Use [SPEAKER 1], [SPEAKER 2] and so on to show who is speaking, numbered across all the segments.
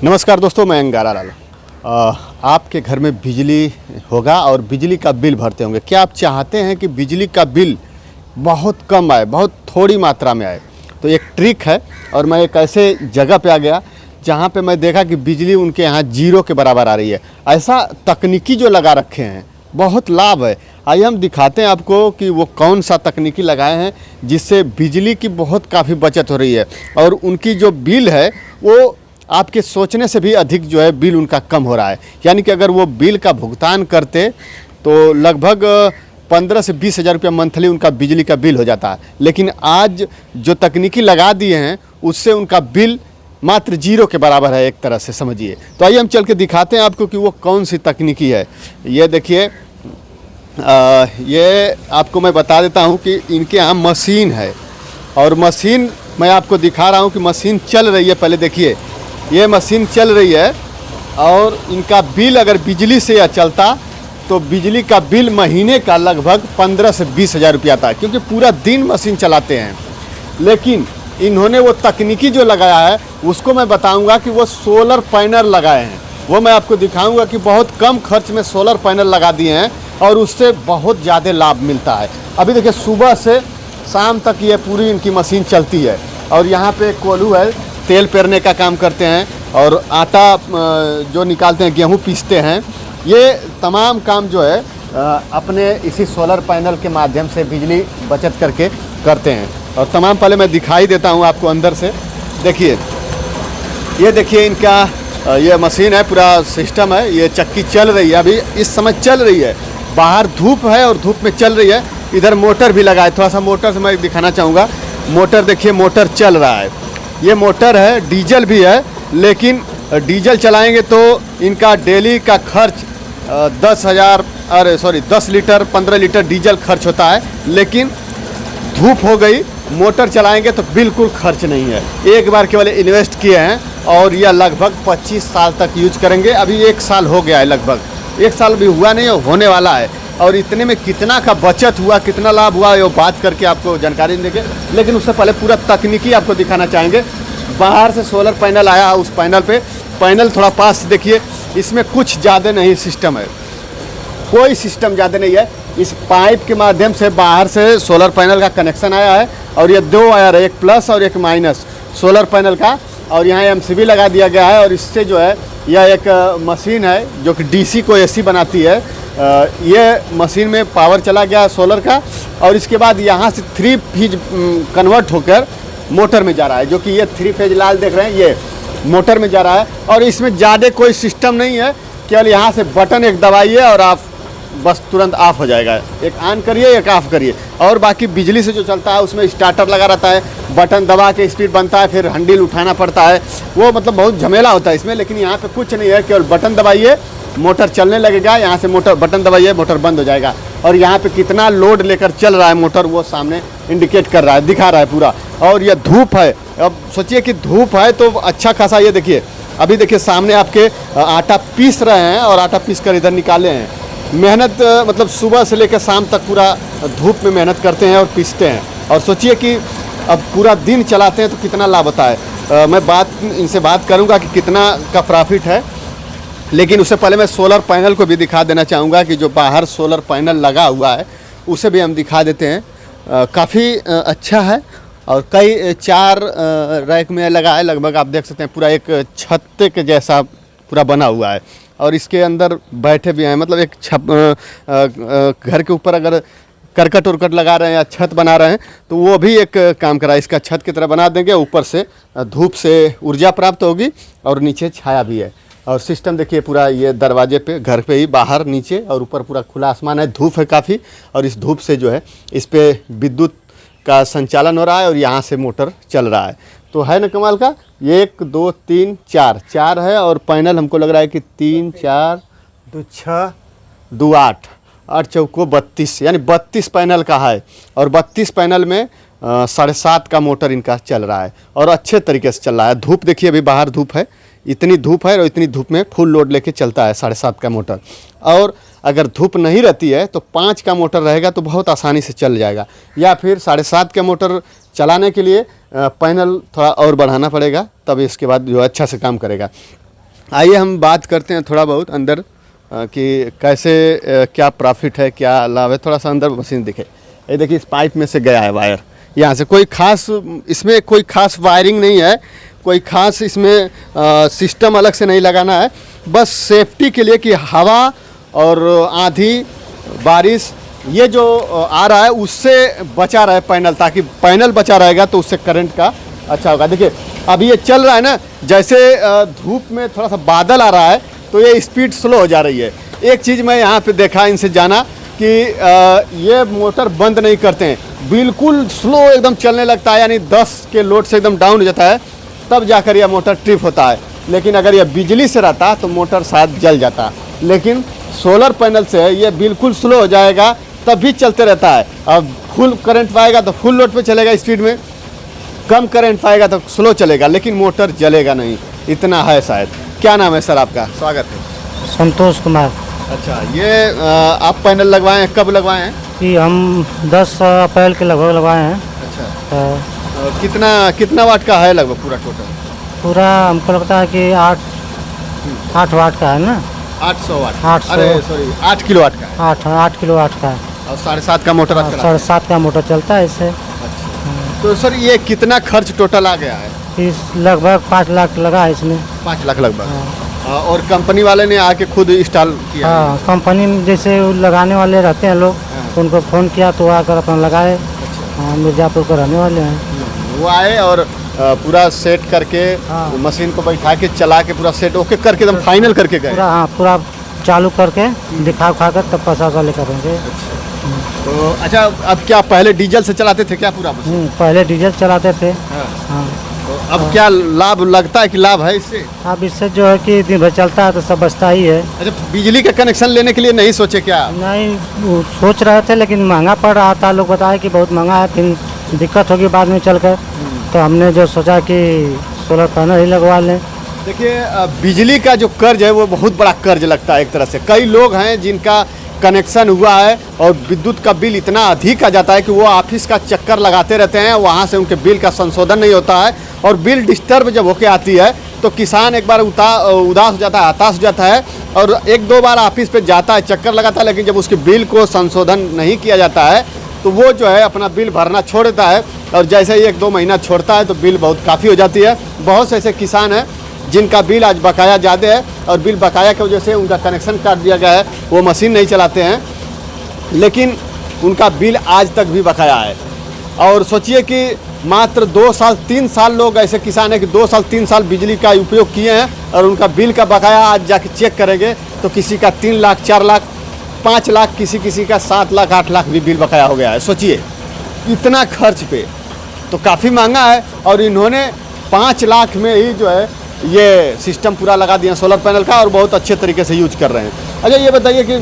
[SPEAKER 1] नमस्कार दोस्तों, मैं अंगारा लाल। आपके घर में बिजली होगा और बिजली का बिल भरते होंगे। क्या आप चाहते हैं कि बिजली का बिल बहुत कम आए, बहुत थोड़ी मात्रा में आए? तो एक ट्रिक है और मैं एक ऐसे जगह पे आ गया जहाँ पे मैं देखा कि बिजली उनके यहाँ जीरो के बराबर आ रही है। ऐसा तकनीकी जो लगा रखे हैं, बहुत लाभ है। आइए हम दिखाते हैं आपको कि वो कौन सा तकनीकी लगाए हैं जिससे बिजली की बहुत काफ़ी बचत हो रही है और उनकी जो बिल है वो आपके सोचने से भी अधिक जो है बिल उनका कम हो रहा है। यानी कि अगर वो बिल का भुगतान करते तो लगभग 15 से 20 हज़ार रुपया मंथली उनका बिजली का बिल हो जाता है, लेकिन आज जो तकनीकी लगा दिए हैं उससे उनका बिल मात्र जीरो के बराबर है, एक तरह से समझिए। तो आइए हम चल के दिखाते हैं आपको कि वो कौन सी तकनीकी है। ये देखिए, ये आपको मैं बता देता हूँ कि इनके यहाँ मशीन है और मशीन मैं आपको दिखा रहा हूँ कि मशीन चल रही है। पहले देखिए, ये मशीन चल रही है और इनका बिल अगर बिजली से यह चलता तो बिजली का बिल महीने का लगभग 15 से 20 हज़ार रुपया आता है, क्योंकि पूरा दिन मशीन चलाते हैं। लेकिन इन्होंने वो तकनीकी जो लगाया है उसको मैं बताऊंगा कि वो सोलर पैनल लगाए हैं। वो मैं आपको दिखाऊंगा कि बहुत कम खर्च में सोलर पैनल लगा दिए हैं और उससे बहुत ज़्यादा लाभ मिलता है। अभी देखिए, सुबह से शाम तक ये पूरी इनकी मशीन चलती है और यहाँ पे कोल्हू है, तेल पेरने का काम करते हैं और आटा जो निकालते हैं, गेहूँ पीसते हैं। ये तमाम काम जो है अपने इसी सोलर पैनल के माध्यम से बिजली बचत करके करते हैं। और तमाम पहले मैं दिखाई देता हूँ आपको अंदर से। देखिए, ये देखिए इनका ये मशीन है, पूरा सिस्टम है। ये चक्की चल रही है, अभी इस समय चल रही है। बाहर धूप है और धूप में चल रही है। इधर मोटर भी लगा है, थोड़ा सा मोटर से मैं दिखाना चाहूँगा। मोटर देखिए, मोटर चल रहा है। ये मोटर है, डीजल भी है, लेकिन डीजल चलाएंगे तो इनका डेली का खर्च 10 लीटर 15 लीटर डीजल खर्च होता है। लेकिन धूप हो गई, मोटर चलाएंगे तो बिल्कुल खर्च नहीं है। एक बार केवल इन्वेस्ट किए हैं और यह लगभग 25 साल तक यूज करेंगे। अभी 1 साल हो गया है, लगभग 1 साल भी हुआ नहीं, होने वाला है। और इतने में कितना का बचत हुआ, कितना लाभ हुआ, ये बात करके आपको जानकारी देंगे। लेकिन उससे पहले पूरा तकनीकी आपको दिखाना चाहेंगे। बाहर से सोलर पैनल आया, उस पैनल पे पैनल थोड़ा पास से देखिए, इसमें कुछ ज़्यादा नहीं सिस्टम है, कोई सिस्टम ज़्यादा नहीं है। इस पाइप के माध्यम से बाहर से सोलर पैनल का कनेक्शन आया है और ये 2 वायर है, एक प्लस और एक माइनस सोलर पैनल का। और यहाँ एमसीबी लगा दिया गया है और इससे जो है यह एक मशीन है जो कि डीसी को एसी बनाती है। ये मशीन में पावर चला गया सोलर का और इसके बाद यहाँ से 3 फेज कन्वर्ट होकर मोटर में जा रहा है, जो कि ये 3 फेज लाल देख रहे हैं, ये मोटर में जा रहा है। और इसमें ज़्यादा कोई सिस्टम नहीं है, केवल यहाँ से बटन एक दबाइए और आप बस तुरंत ऑफ हो जाएगा। एक ऑन करिए, एक ऑफ करिए। और बाकी बिजली से जो चलता है उसमें स्टार्टर लगा रहता है, बटन दबा के स्पीड बनता है, फिर हैंडल उठाना पड़ता है, वो मतलब बहुत झमेला होता है इसमें। लेकिन यहाँ पे कुछ नहीं है, केवल बटन दबाइए, मोटर चलने लगेगा। यहाँ से मोटर बटन दबाइए, मोटर बंद हो जाएगा। और यहाँ पे कितना लोड लेकर चल रहा है मोटर, वो सामने इंडिकेट कर रहा है, दिखा रहा है पूरा। और ये धूप है, अब सोचिए कि धूप है तो अच्छा खासा। ये देखिए, अभी देखिए सामने आपके आटा पीस रहे हैं और आटा पीस कर इधर निकाले हैं। मेहनत मतलब सुबह से लेकर शाम तक पूरा धूप में मेहनत करते हैं और पीसते हैं। और सोचिए कि अब पूरा दिन चलाते हैं तो कितना लाभ होता है। मैं इनसे बात करूंगा कि कितना का प्रॉफिट है, लेकिन उससे पहले मैं सोलर पैनल को भी दिखा देना चाहूँगा कि जो बाहर सोलर पैनल लगा हुआ है उसे भी हम दिखा देते हैं। काफ़ी अच्छा है और कई 4 रैक में लगा है, लगभग आप देख सकते हैं। पूरा एक छत के जैसा पूरा बना हुआ है और इसके अंदर बैठे भी हैं। मतलब एक घर के ऊपर अगर करकट उरकट लगा रहे हैं या छत बना रहे हैं तो वो भी एक काम करा है। इसका छत की तरह बना देंगे, ऊपर से धूप से ऊर्जा प्राप्त होगी और नीचे छाया भी है। और सिस्टम देखिए, पूरा ये दरवाजे पे, घर पे ही, बाहर नीचे और ऊपर पूरा खुला आसमान है। धूप है काफ़ी और इस धूप से जो है इस पे विद्युत का संचालन हो रहा है और यहाँ से मोटर चल रहा है। तो है ना कमाल का। 1 2 3 4 है और पैनल हमको लग रहा है कि 3 4 2 6 2 8 8 चौको 32, यानी 32 पैनल का है। और 32 पैनल में 7.5 का मोटर इनका चल रहा है और अच्छे तरीके से चल रहा है। धूप देखिए, अभी बाहर धूप है, इतनी धूप है और इतनी धूप में फुल लोड लेके चलता है 7.5 का मोटर। और अगर धूप नहीं रहती है तो 5 का मोटर रहेगा तो बहुत आसानी से चल जाएगा। या फिर 7.5 का मोटर चलाने के लिए पैनल थोड़ा और बढ़ाना पड़ेगा, तब इसके बाद जो अच्छा से काम करेगा। आइए हम बात करते हैं थोड़ा बहुत अंदर कि कैसे क्या प्रॉफिट है, क्या लाभ है। थोड़ा सा अंदर मशीन दिखे, ये देखिए इस पाइप में से गया है वायर यहाँ से। कोई खास इसमें कोई खास वायरिंग नहीं है, कोई खास इसमें सिस्टम अलग से नहीं लगाना है, बस सेफ्टी के लिए कि हवा और आंधी बारिश ये जो आ रहा है उससे बचा रहे पैनल, ताकि पैनल बचा रहेगा तो उससे करंट का अच्छा होगा। देखिए अभी ये चल रहा है ना, जैसे धूप में थोड़ा सा बादल आ रहा है तो ये स्पीड स्लो हो जा रही है। एक चीज़ मैं यहाँ पे देखा, इनसे जाना कि ये मोटर बंद नहीं करते हैं, बिल्कुल स्लो एकदम चलने लगता है, यानी 10 के लोड से एकदम डाउन हो जाता है तब जाकर यह मोटर ट्रिप होता है। लेकिन अगर यह बिजली से रहता तो मोटर शायद जल जाता, लेकिन सोलर पैनल से ये बिल्कुल स्लो हो जाएगा तब भी चलते रहता है। अब फुल करंट पाएगा तो फुल लोड पे चलेगा स्पीड में, कम करंट पाएगा तो स्लो चलेगा, लेकिन मोटर जलेगा नहीं। इतना है शायद। क्या नाम है सर आपका? स्वागत है।
[SPEAKER 2] संतोष कुमार।
[SPEAKER 1] अच्छा, ये आप पैनल लगवाए हैं, कब लगवाए हैं?
[SPEAKER 2] कि हम 10 अप्रैल के लगभग लगवाए हैं।
[SPEAKER 1] अच्छा, कितना वाट का है लगभग पूरा टोटल?
[SPEAKER 2] पूरा हमको लगता है कि 8 वाट का है ना।
[SPEAKER 1] 800 वाट।
[SPEAKER 2] 800
[SPEAKER 1] अरे सॉरी, 8 किलो वाट का है।
[SPEAKER 2] 8 किलो वाट का है
[SPEAKER 1] और 7.5 का मोटर आप चलाते हैं?
[SPEAKER 2] 7.5 का मोटर चलता है इससे।
[SPEAKER 1] तो सर ये कितना खर्च टोटल आ गया है?
[SPEAKER 2] इस लगभग 5 लाख लगा है इसमें।
[SPEAKER 1] 5 लाख लगभग। और कंपनी वाले ने आके खुद इंस्टॉल किया?
[SPEAKER 2] हाँ, कंपनी में जैसे वो लगाने वाले रहते हैं लोग, तो उनको फ़ोन किया तो आकर अपना लगाए। हाँ, मिर्ज़ापुर के रहने वाले हैं।
[SPEAKER 1] वो आए और पूरा सेट करके मशीन को बैठा के चला के पूरा सेट ओके करके एकदम फाइनल करके गए?
[SPEAKER 2] पूरा, हाँ, पूरा चालू करके दिखा उखा कर तब पैसा लेकर करेंगे।
[SPEAKER 1] तो अच्छा, अब क्या पहले डीजल से चलाते थे क्या पूरा मशीन?
[SPEAKER 2] पहले डीजल चलाते थे। हाँ।
[SPEAKER 1] तो अब क्या लाभ लगता है कि लाभ है इससे?
[SPEAKER 2] अब इससे जो है कि दिन भर चलता है तो सब बचता ही है।
[SPEAKER 1] अच्छा, बिजली का कनेक्शन लेने के लिए नहीं सोचे क्या?
[SPEAKER 2] नहीं, वो सोच रहे थे लेकिन महंगा पड़ रहा था। लोग बताए कि बहुत महंगा है, फिर दिक्कत होगी बाद में चलकर, तो हमने जो सोचा कि सोलर पैनल ही लगवा लें।
[SPEAKER 1] देखिए बिजली का जो कर्ज है वो बहुत बड़ा कर्ज लगता है एक तरह से। कई लोग हैं जिनका कनेक्शन हुआ है और विद्युत का बिल इतना अधिक आ जाता है कि वो ऑफिस का चक्कर लगाते रहते हैं, वहाँ से उनके बिल का संशोधन नहीं होता है, और बिल डिस्टर्ब जब होके आती है तो किसान एक बार उदास हो जाता है, हताश हो जाता है, और 1-2 बार ऑफिस पे जाता है, चक्कर लगाता है, लेकिन जब उसके बिल को संशोधन नहीं किया जाता है तो वो जो है अपना बिल भरना छोड़ देता है, और जैसे ही 1-2 महीना छोड़ता है तो बिल बहुत काफ़ी हो जाती है। बहुत से ऐसे किसान हैं जिनका बिल आज बकाया ज़्यादा है, और बिल बकाया की वजह से उनका कनेक्शन काट दिया गया है, वो मशीन नहीं चलाते हैं, लेकिन उनका बिल आज तक भी बकाया है। और सोचिए कि मात्र 2 साल 3 साल लोग ऐसे किसान हैं कि 2 साल 3 साल बिजली का उपयोग किए हैं, और उनका बिल का बकाया आज जाके चेक करेंगे तो किसी का 3 लाख 4 लाख 5 लाख, किसी का 7 लाख 8 लाख भी बिल बकाया हो गया है। सोचिए इतना खर्च पे तो काफ़ी महंगा है, और इन्होंने 5 लाख में ही जो है ये सिस्टम पूरा लगा दिया सोलर पैनल का, और बहुत अच्छे तरीके से यूज कर रहे हैं। अच्छा, ये बताइए कि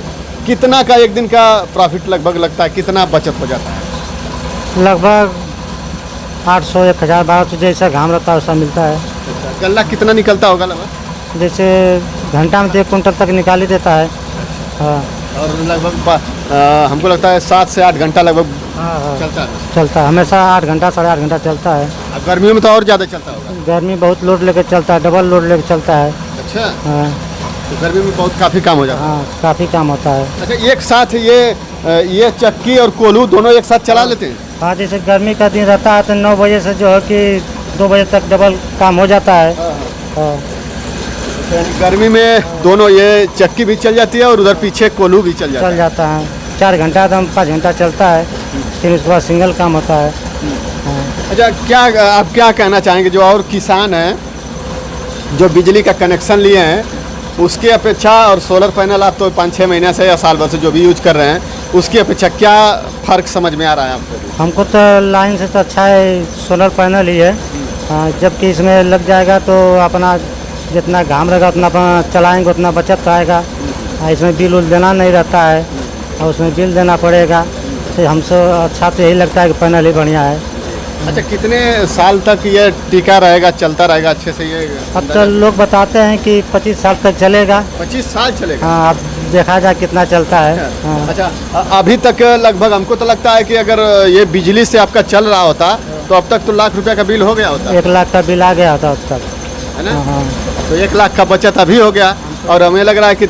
[SPEAKER 1] कितना का एक दिन का प्रॉफिट लगभग लगता है, कितना बचत हो जाता है?
[SPEAKER 2] लगभग 800, 1000, 1200 जैसा घाम रहता है वैसा मिलता है।
[SPEAKER 1] अच्छा, गल्ला कितना निकलता होगा लगभग?
[SPEAKER 2] जैसे घंटा में 1 कुंटल तक निकाल ही देता है। हाँ।
[SPEAKER 1] और लगभग हमको लगता है 7 से 8 घंटा लगभग
[SPEAKER 2] चलता है हमेशा 8 घंटा 8.5 घंटा चलता है।
[SPEAKER 1] अब गर्मियों में तो और ज़्यादा चलता होगा?
[SPEAKER 2] गर्मी बहुत लोड लेकर चलता है, डबल लोड लेकर चलता है।
[SPEAKER 1] अच्छा।
[SPEAKER 2] हाँ।
[SPEAKER 1] तो गर्मी में बहुत काफ़ी काम हो जाता है?
[SPEAKER 2] हाँ, काफ़ी काम होता है।
[SPEAKER 1] अच्छा, एक साथ ये चक्की और कोल्हू दोनों एक साथ चला लेते हैं?
[SPEAKER 2] हाँ, जैसे गर्मी का दिन रहता है तो 9 बजे से जो है कि 2 बजे तक डबल काम हो जाता है। हाँ।
[SPEAKER 1] गर्मी में दोनों, ये चक्की भी चल जाती है और उधर पीछे कोल्हू भी चल जाता
[SPEAKER 2] है। 4 घंटा तो 5 घंटा चलता है, फिर उसके बाद सिंगल काम होता है।
[SPEAKER 1] अच्छा, क्या आप क्या कहना चाहेंगे जो और किसान हैं जो बिजली का कनेक्शन लिए हैं उसकी अपेक्षा, और सोलर पैनल आप तो 5-6 महीने से या साल भर से जो भी यूज कर रहे हैं उसकी अपेक्षा क्या फ़र्क समझ में आ रहा है आपको?
[SPEAKER 2] हमको तो लाइन से तो अच्छा है सोलर पैनल ही है। जबकि इसमें लग जाएगा तो अपना जितना घाम रहेगा उतना अपना चलाएँगे, उतना बचत आएगा। इसमें बिल उल देना नहीं रहता है, और उसमें बिल देना पड़ेगा। तो हमसे अच्छा तो यही लगता है कि पैनल ही बढ़िया है।
[SPEAKER 1] अच्छा, कितने साल तक ये टिका रहेगा, चलता रहेगा अच्छे से ये?
[SPEAKER 2] अब तो लोग बताते हैं कि 25 साल तक चलेगा।
[SPEAKER 1] 25 साल चलेगा?
[SPEAKER 2] हाँ, अब देखा जाए कितना चलता है। हाँ।
[SPEAKER 1] अच्छा, अभी तक लगभग हमको तो लगता है कि अगर ये बिजली से आपका चल रहा होता तो अब तक तो लाख रुपए का बिल हो गया होता।
[SPEAKER 2] 1 लाख का बिल आ गया होता अब तक,
[SPEAKER 1] है ना?
[SPEAKER 2] हाँ।
[SPEAKER 1] तो 1 लाख का बचत अभी हो गया और हमें लग रहा है कि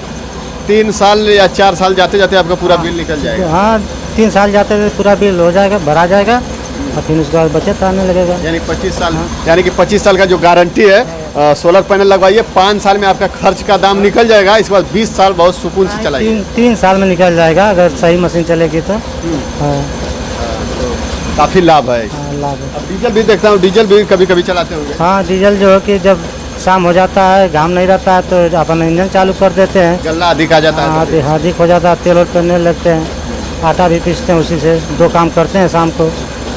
[SPEAKER 1] 3 साल या 4 साल जाते जाते आपका पूरा बिल निकल जाएगा।
[SPEAKER 2] हाँ 3 साल जाते हुए पूरा बिल हो जाएगा, भरा जाएगा और फिर उसके बाद बचत आने लगेगा।
[SPEAKER 1] यानी 25 साल, यानी कि 25 साल का जो गारंटी है, सोलर पैनल लगवाइए, 5 साल में आपका खर्च का दाम निकल जाएगा। इसके बाद 20 साल बहुत सुकून से चलाइए।
[SPEAKER 2] 3 साल में निकल जाएगा अगर सही मशीन चलेगी तो। हाँ
[SPEAKER 1] काफ़ी लाभ है।
[SPEAKER 2] हाँ, लाभ है।
[SPEAKER 1] अब डीजल भी देखता हूँ, डीजल भी कभी कभी चलाते होंगे।
[SPEAKER 2] हाँ डीजल जो है कि जब शाम हो जाता है, घाम नहीं रहता है तो अपन इंजन चालू कर देते हैं।
[SPEAKER 1] गल्ला अधिक आ जाता है तो।
[SPEAKER 2] अधिक हो जाता है, तेल और करने लगते हैं, आटा भी पीसते हैं, उसी से 2 काम करते हैं शाम को।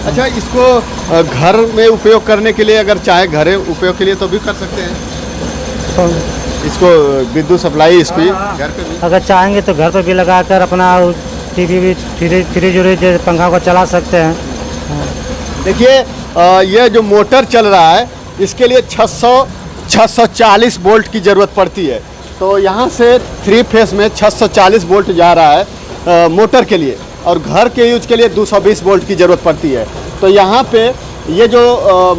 [SPEAKER 1] अच्छा, इसको घर में उपयोग करने के लिए अगर चाहे घर उपयोग के लिए तो भी कर सकते हैं
[SPEAKER 2] तो
[SPEAKER 1] इसको, विद्युत सप्लाई इसकी घर पे भी।
[SPEAKER 2] अगर चाहेंगे तो घर पर भी लगाकर अपना टीवी भी, फ्रिज उरिज पंखा को चला सकते हैं।
[SPEAKER 1] देखिए ये जो मोटर चल रहा है इसके लिए 640 वोल्ट की ज़रूरत पड़ती है। तो यहाँ से 3 फेस में 640 वोल्ट जा रहा है मोटर के लिए, और घर के यूज के लिए 220 वोल्ट की ज़रूरत पड़ती है। तो यहाँ पे ये जो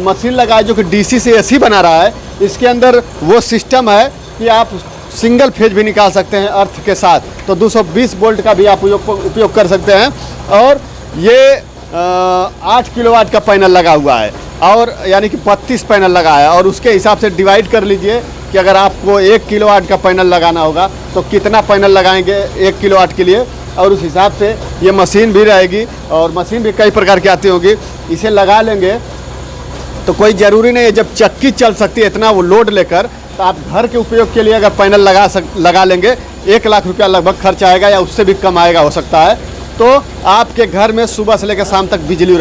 [SPEAKER 1] मशीन लगा है जो कि डीसी से एसी बना रहा है, इसके अंदर वो सिस्टम है कि आप सिंगल फेज भी निकाल सकते हैं अर्थ के साथ। तो 220 वोल्ट का भी आप उपयोग कर सकते हैं। और ये 8 किलोवाट का पैनल लगा हुआ है, और यानी कि 32 पैनल लगा है, और उसके हिसाब से डिवाइड कर लीजिए कि अगर आपको 1 किलोवाट का पैनल लगाना होगा तो कितना पैनल लगाएंगे 1 किलोवाट के लिए, और उस हिसाब से ये मशीन भी रहेगी। और मशीन भी कई प्रकार की आती होगी। इसे लगा लेंगे तो कोई ज़रूरी नहीं है, जब चक्की चल सकती है इतना वो लोड लेकर, तो आप घर के उपयोग के लिए अगर पैनल लगा लेंगे 1 लाख रुपया लगभग खर्च आएगा, या उससे भी कम आएगा हो सकता है। तो आपके घर में सुबह से लेकर शाम तक बिजली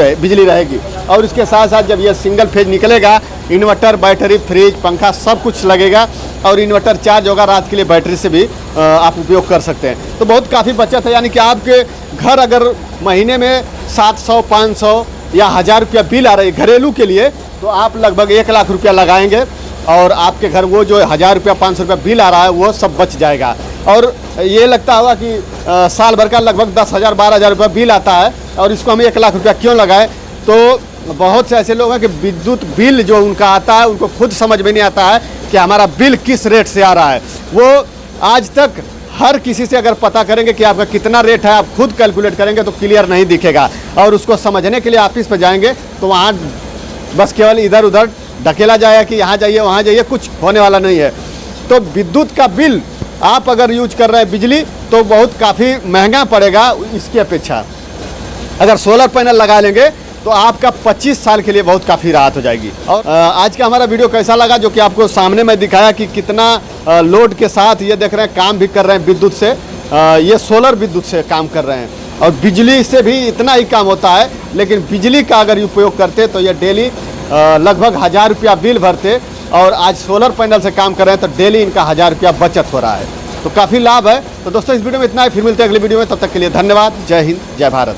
[SPEAKER 1] रहेगी। और इसके साथ साथ जब ये सिंगल फेज निकलेगा, इन्वर्टर, बैटरी, फ्रिज, पंखा सब कुछ लगेगा, और इन्वर्टर चार्ज होगा, रात के लिए बैटरी से भी आप उपयोग कर सकते हैं। तो बहुत काफ़ी बचत है। यानी कि आपके घर अगर महीने में 700, 500 या 1000 रुपया बिल आ रही है घरेलू के लिए, तो आप लगभग 1 लाख रुपया लगाएंगे और आपके घर वो जो 1000 रुपया, 500 रुपया बिल आ रहा है वो सब बच जाएगा। और ये लगता होगा कि साल भर का लगभग 10,000, 12,000 रुपया बिल आता है, और इसको हम 1 लाख रुपया क्यों लगाएं। तो बहुत से ऐसे लोग हैं कि विद्युत बिल जो उनका आता है उनको खुद समझ में नहीं आता है कि हमारा बिल किस रेट से आ रहा है। वो आज तक हर किसी से अगर पता करेंगे कि आपका कितना रेट है, आप खुद कैलकुलेट करेंगे तो क्लियर नहीं दिखेगा। और उसको समझने के लिए ऑफिस पर जाएंगे तो वहाँ बस केवल इधर उधर ढकेला जाएगा कि यहाँ जाइए वहाँ जाइए, कुछ होने वाला नहीं है। तो विद्युत का बिल आप अगर यूज कर रहे हैं बिजली, तो बहुत काफ़ी महंगा पड़ेगा इसकी अपेक्षा। अगर सोलर पैनल लगा लेंगे तो आपका 25 साल के लिए बहुत काफ़ी राहत हो जाएगी। और आज का हमारा वीडियो कैसा लगा, जो कि आपको सामने मैं दिखाया कि कितना लोड के साथ ये देख रहे हैं काम भी कर रहे हैं विद्युत से, ये सोलर विद्युत से काम कर रहे हैं। और बिजली से भी इतना ही काम होता है, लेकिन बिजली का अगर उपयोग करते तो ये डेली लगभग 1000 रुपया बिल भरते, और आज सोलर पैनल से काम कर रहे हैं तो डेली इनका 1000 रुपया बचत हो रहा है। तो काफ़ी लाभ है। तो दोस्तों इस वीडियो में इतना ही, फिर मिलते हैं अगली वीडियो में। तब तक के लिए धन्यवाद। जय हिंद, जय भारत।